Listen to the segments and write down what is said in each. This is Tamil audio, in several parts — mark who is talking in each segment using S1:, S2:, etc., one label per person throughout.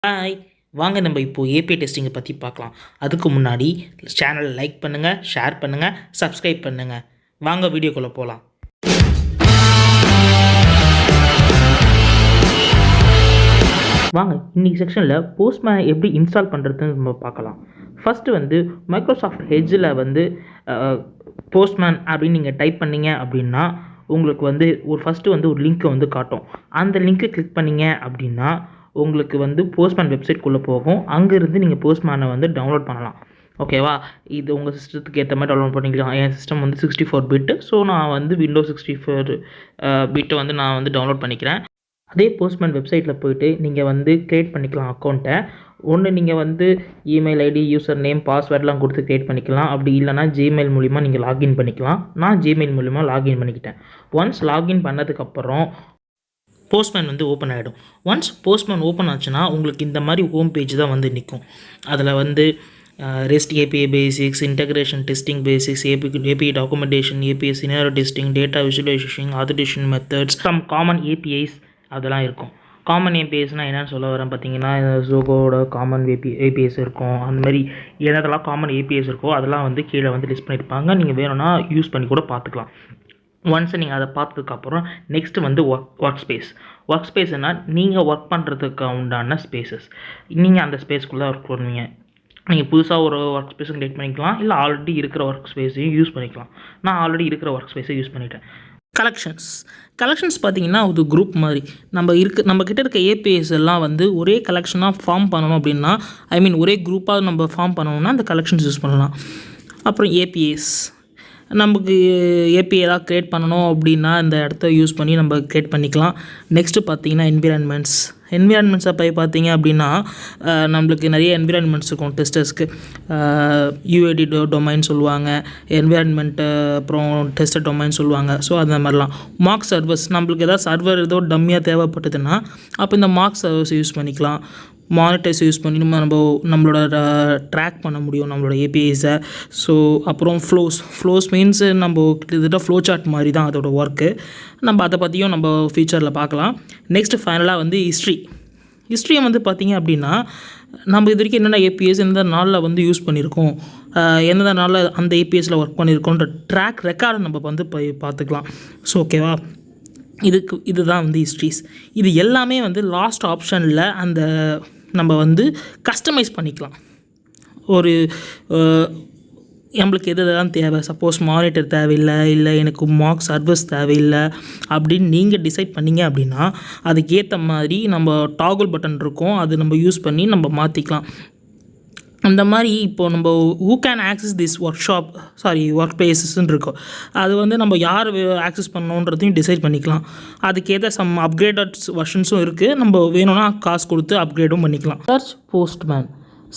S1: ஹாய், வாங்க நம்ம இப்போ ஏபிஐ டெஸ்டிங்கை பற்றி பார்க்கலாம். அதுக்கு முன்னாடி சேனலை லைக் பண்ணுங்கள், ஷேர் பண்ணுங்கள், சப்ஸ்கிரைப் பண்ணுங்கள். வாங்க வீடியோக்குள்ளே போகலாம். வாங்க இன்றைக்கி செக்ஷனில் போஸ்ட்மேன் எப்படி இன்ஸ்டால் பண்ணுறதுன்னு நம்ம பார்க்கலாம். ஃபஸ்ட்டு வந்து மைக்ரோசாஃப்ட் எட்ஜில் வந்து போஸ்ட்மேன் அப்படின்னு நீங்கள் டைப் பண்ணிங்க அப்படின்னா உங்களுக்கு வந்து ஃபஸ்ட்டு வந்து ஒரு லிங்க்கை வந்து காட்டும். அந்த லிங்க்கை கிளிக் பண்ணிங்க அப்படின்னா உங்களுக்கு வந்து போஸ்ட்மேன் வெப்சைட்குள்ளே போகும். அங்கேருந்து நீங்கள் போஸ்ட்மேனை வந்து டவுன்லோட் பண்ணலாம். ஓகேவா? இது உங்கள் சிஸ்டத்துக்கு ஏற்ற மாதிரி டவுன்லோட் பண்ணிக்கலாம். என் சிஸ்டம் வந்து 64 பிட்டு. ஸோ நான் வந்து விண்டோஸ் 64 பிட்டை வந்து நான் வந்து டவுன்லோட் பண்ணிக்கிறேன். அதே போஸ்ட்மேன் வெப்சைட்டில் போய்ட்டு நீங்கள் வந்து க்ரியேட் பண்ணிக்கலாம் அக்கௌண்ட்டை. ஒன்று நீங்கள் வந்து இமெயில் ஐடி, யூசர் நேம், பாஸ்வேர்ட்லாம் கொடுத்து க்ரியேட் பண்ணிக்கலாம். அப்படி இல்லைனா ஜிமெயில் மூலிமா நீங்கள் லாகின் பண்ணிக்கலாம். நான் ஜிமெயில் மூலிமா லாகின் பண்ணிக்கிட்டேன். ஒன்ஸ் லாகின் பண்ணதுக்கப்புறம் போஸ்ட்மேன் வந்து ஓப்பன் ஆகிடும். ஒன்ஸ் போஸ்ட்மேன் ஓப்பன் ஆச்சுன்னா உங்களுக்கு இந்த மாதிரி ஹோம் பேஜ் தான் வந்து நிற்கும். அதில் வந்து rest API basics, integration testing basics, API documentation, API scenario testing, data visualisation, authentication methods, some common APIs அதெல்லாம் இருக்கும். காமன் ஏபிஐஸ்னால் என்னென்னு சொல்ல வரேன் பார்த்தீங்கன்னா, ஜோகோட காமன் ஏபிஐஸ் இருக்கும். அந்த மாதிரி என்னதெல்லாம் காமன் ஏபிஐஸ் இருக்கோ அதெல்லாம் வந்து கீழே வந்து லிஸ்ட் பண்ணியிருப்பாங்க. நீங்கள் வேணும்னா யூஸ் பண்ணி கூட பார்த்துக்கலாம். ஒன்ஸ் நீங்கள் அதை பார்த்ததுக்கப்புறம் நெக்ஸ்ட்டு வந்து ஒர்க் ஸ்பேஸ்னால் நீங்கள் ஒர்க் பண்ணுறதுக்கு உண்டான ஸ்பேசஸ். நீங்கள் அந்த ஸ்பேஸ்க்குள்ளே ஒர்க் பண்ணுவீங்க. நீங்கள் புதுசாக ஒரு ஒர்க் ஸ்பேஸும் க்ரியேட் பண்ணிக்கலாம், இல்லை ஆல்ரெடி இருக்கிற ஒர்க் ஸ்பேஸையும் யூஸ் பண்ணிக்கலாம். நான் ஆல்ரெடி இருக்கிற ஒர்க் ஸ்பேஸை யூஸ் பண்ணிட்டேன். கலெக்ஷன்ஸ் பார்த்தீங்கன்னா ஒரு குரூப் மாதிரி நம்ம கிட்ட இருக்க ஏபிஐஸ் எல்லாம் வந்து ஒரே கலெக்ஷனாக ஃபார்ம் பண்ணணும் அப்படின்னா, ஒரே குரூப்பாக நம்ம ஃபார்ம் பண்ணணும்னா அந்த கலெக்ஷன்ஸ் யூஸ் பண்ணலாம். அப்புறம் ஏபிஐஸ் நமக்கு ஏபிஐ ஏதாவது க்ரியேட் பண்ணணும் அப்படின்னா இந்த இடத்த யூஸ் பண்ணி நம்ம க்ரியேட் பண்ணிக்கலாம். நெக்ஸ்ட்டு பார்த்தீங்கன்னா என்விரான்மெண்ட்ஸை போய் பார்த்தீங்க அப்படின்னா நம்மளுக்கு நிறைய என்விரான்மெண்ட்ஸ் இருக்கும் டெஸ்டர்ஸ்க்கு. யூஐடி டொமைன் சொல்லுவாங்க, என்விரான்மெண்ட்டு, அப்புறம் டெஸ்டர் டொமைன் சொல்லுவாங்க. ஸோ அந்த மாதிரிலாம் மார்க் சர்வர்ஸ், நம்மளுக்கு ஏதாவது சர்வர் ஏதோ டம்மியாக தேவைப்பட்டதுன்னா அப்போ இந்த மார்க் சர்வர்ஸ் யூஸ் பண்ணிக்கலாம். மானிட்டர்ஸ் யூஸ் பண்ணி நம்மளோட ட்ராக் பண்ண முடியும் நம்மளோட ஏபிஐஸை. ஸோ அப்புறம் ஃப்ளோஸ் மீன்ஸ் நம்ம கிட்டத்தட்ட ஃப்ளோ சார்ட் மாதிரி தான் அதோட ஒர்க்கு. நம்ம அதை பற்றியும் நம்ம ஃபியூச்சரில் பார்க்கலாம். நெக்ஸ்ட்டு ஃபைனலாக வந்து ஹிஸ்ட்ரியை வந்து பார்த்திங்க அப்படின்னா நம்ம இது வரைக்கும் என்னென்ன ஏபிஎஸ் எந்த நாளில் வந்து யூஸ் பண்ணியிருக்கோம், எந்தெந்த நாளில் அந்த ஏபிஎஸில் ஒர்க் பண்ணியிருக்கோன்ற ட்ராக் ரெக்கார்டை நம்ம வந்து பார்த்துக்கலாம். ஸோ ஓகேவா? இதுதான் வந்து ஹிஸ்ட்ரிஸ். இது எல்லாமே வந்து லாஸ்ட் ஆப்ஷனில் அந்த நம்ம வந்து கஸ்டமைஸ் பண்ணிக்கலாம். ஒரு நம்மளுக்கு எதுதான் தேவை, சப்போஸ் மானிட்டர் தேவையில்லை, இல்லை எனக்கு மார்க் சர்வீஸ் தேவையில்லை அப்படின்னு நீங்கள் டிசைட் பண்ணிங்க அப்படின்னா அதுக்கேற்ற மாதிரி நம்ம டாகுல் பட்டன் இருக்கும், அது நம்ம யூஸ் பண்ணி நம்ம மாற்றிக்கலாம். அந்த மாதிரி இப்போது நம்ம who can access this work பிளேசஸ்ன்னு இருக்கும். அது வந்து நம்ம யார் ஆக்சஸ் பண்ணணுன்றதையும் டிசைட் பண்ணிக்கலாம். அதுக்கேற்ற சம் அப்கிரேடட் வெர்ஷன்ஸும் இருக்குது. நம்ம வேணும்னா காசு கொடுத்து அப்கிரேடும் பண்ணிக்கலாம்.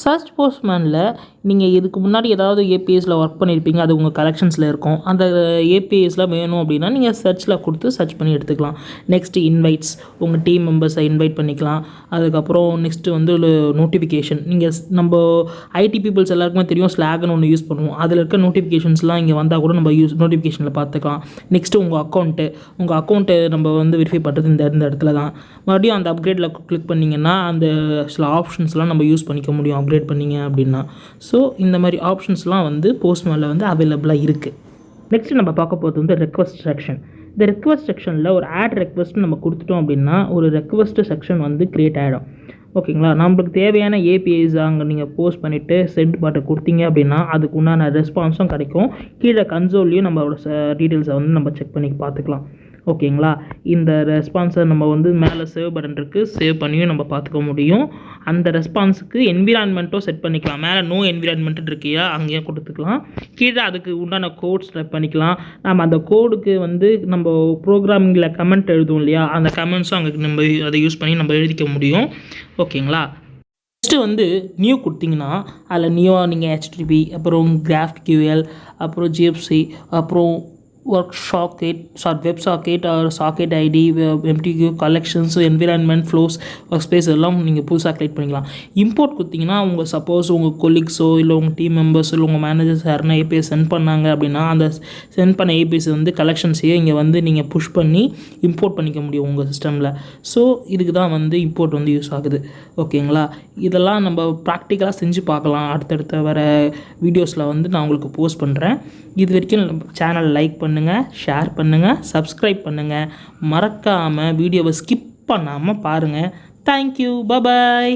S1: சர்ச் போஸ்ட்மேனில் நீங்கள் இதுக்கு முன்னாடி ஏதாவது ஏபிஎஸில் ஒர்க் பண்ணியிருப்பீங்க, அது உங்கள் கலெக்ஷன்ஸில் இருக்கும். அந்த ஏபிஎஸில் வேணும் அப்படின்னா நீங்கள் சர்ச்சில் கொடுத்து சர்ச் பண்ணி எடுத்துக்கலாம். நெக்ஸ்ட்டு இன்வைட்ஸ், உங்கள் டீம் மெம்பர்ஸை இன்வைட் பண்ணிக்கலாம். அதுக்கப்புறம் நெக்ஸ்ட்டு வந்து நோட்டிஃபிகேஷன். நம்ம ஐடி பீப்புள்ஸ் எல்லாருக்குமே தெரியும் ஸ்லாக்னு ஒன்று யூஸ் பண்ணுவோம். அதில் இருக்க நோட்டிஃபிகேஷன்ஸ்லாம் இங்கே வந்தால் கூட நம்ம நோட்டிஃபிகேஷனில் பார்த்துக்கலாம். நெக்ஸ்ட்டு உங்கள் அக்கௌண்ட்டு நம்ம வந்து வெரிஃபை பண்ணுறது இந்த இடத்துல தான். மறுபடியும் அந்த அப்கிரேடில் கிளிக் பண்ணிங்கன்னா அந்த சில ஆப்ஷன்ஸ்லாம் நம்ம யூஸ் பண்ணிக்க முடியும் அப்கிரேட் பண்ணிங்க அப்படின்னா. ஸோ இந்த மாதிரி ஆப்ஷன்ஸ்லாம் வந்து போஸ்ட்மேனில் வந்து அவைலபிளாக இருக்குது. நெக்ஸ்ட்டு நம்ம பார்க்க போகிறது வந்து ரெக்வஸ்ட் செக்ஷன். இந்த ரெக்வஸ்ட் செக்ஷனில் ஒரு ஆட் ரெக்வஸ்ட் நம்ம கொடுத்துட்டோம் அப்படின்னா ஒரு ரெக்வஸ்ட் செக்ஷன் வந்து க்ரியேட் ஆகிடும். ஓகேங்களா? நம்மளுக்கு தேவையான ஏபிஐஸ் அங்கே நீங்கள் போஸ்ட் பண்ணிவிட்டு சென்ட் பட்டன் கொடுத்தீங்க அப்படின்னா அதுக்கு உண்டான ரெஸ்பான்ஸும் கிடைக்கும். கீழே கன்சோல்லையும் நம்மளோட டீட்டெயில்ஸை வந்து நம்ம செக் பண்ணி பார்த்துக்கலாம். ஓகேங்களா? இந்த ரெஸ்பான்ஸை நம்ம வந்து மேலே சேவ் பட்டன் இருக்குது, சேவ் பண்ணியும் நம்ம பார்த்துக்க முடியும். அந்த ரெஸ்பான்ஸுக்கு என்விரான்மெண்ட்டும் செட் பண்ணிக்கலாம். மேலே நோ என்விரான்மெண்ட் இருக்கியா அங்கேயும் கொடுத்துக்கலாம். கீழே அதுக்கு உண்டான கோட்ஸ் டைப் பண்ணிக்கலாம். நம்ம அந்த கோடுக்கு வந்து நம்ம ப்ரோக்ராமிங்கில் கமெண்ட் எழுதுவோம் இல்லையா, அந்த கமெண்ட்ஸும் அங்கே நம்ம அதை யூஸ் பண்ணி நம்ம எழுதிக்க முடியும். ஓகேங்களா? நெக்ஸ்ட்டு வந்து நியூ கொடுத்தீங்கன்னா அதில் நியூவாக நீங்கள் HTTP, அப்புறம் GraphQL, அப்புறம் GFC, அப்புறம் work socket, web socket or socket ID, MTQ collections, environment flows, workspace எல்லாம் நீங்கள் புதுசாக க்ரியேட் பண்ணிக்கலாம். இம்போர்ட் கொடுத்தீங்கன்னா உங்கள் சப்போஸ் உங்கள் கொலீக்ஸோ இல்லை உங்கள் டீம் மெம்பர்ஸ் இல்லை உங்கள் மேனேஜர்ஸ் யாருன்னா ஏபிஎஸ் சென்ட் பண்ணாங்க அப்படின்னா அந்த சென்ட் பண்ண ஏபிஎஸ் வந்து கலெக்ஷன்ஸையே இங்கே வந்து நீங்கள் புஷ் பண்ணி இம்போர்ட் பண்ணிக்க முடியும் உங்கள் சிஸ்டமில். ஸோ இதுக்கு தான் வந்து இம்போர்ட் வந்து யூஸ் ஆகுது. ஓகேங்களா, இதெல்லாம் நம்ம ப்ராக்டிக்கலாக செஞ்சு பார்க்கலாம். அடுத்தடுத்த வர வீடியோஸில் வந்து நான் உங்களுக்கு போஸ்ட் பண்ணுறேன். இது வரைக்கும் சேனல் லைக் பண்ணுங்கள், ஷேர் பண்ணுங்கள், சப்ஸ்கிரைப் பண்ணுங்கள். மறக்காமல் வீடியோவை ஸ்கிப் பண்ணாமல் பாருங்கள். Thank you, bye bye.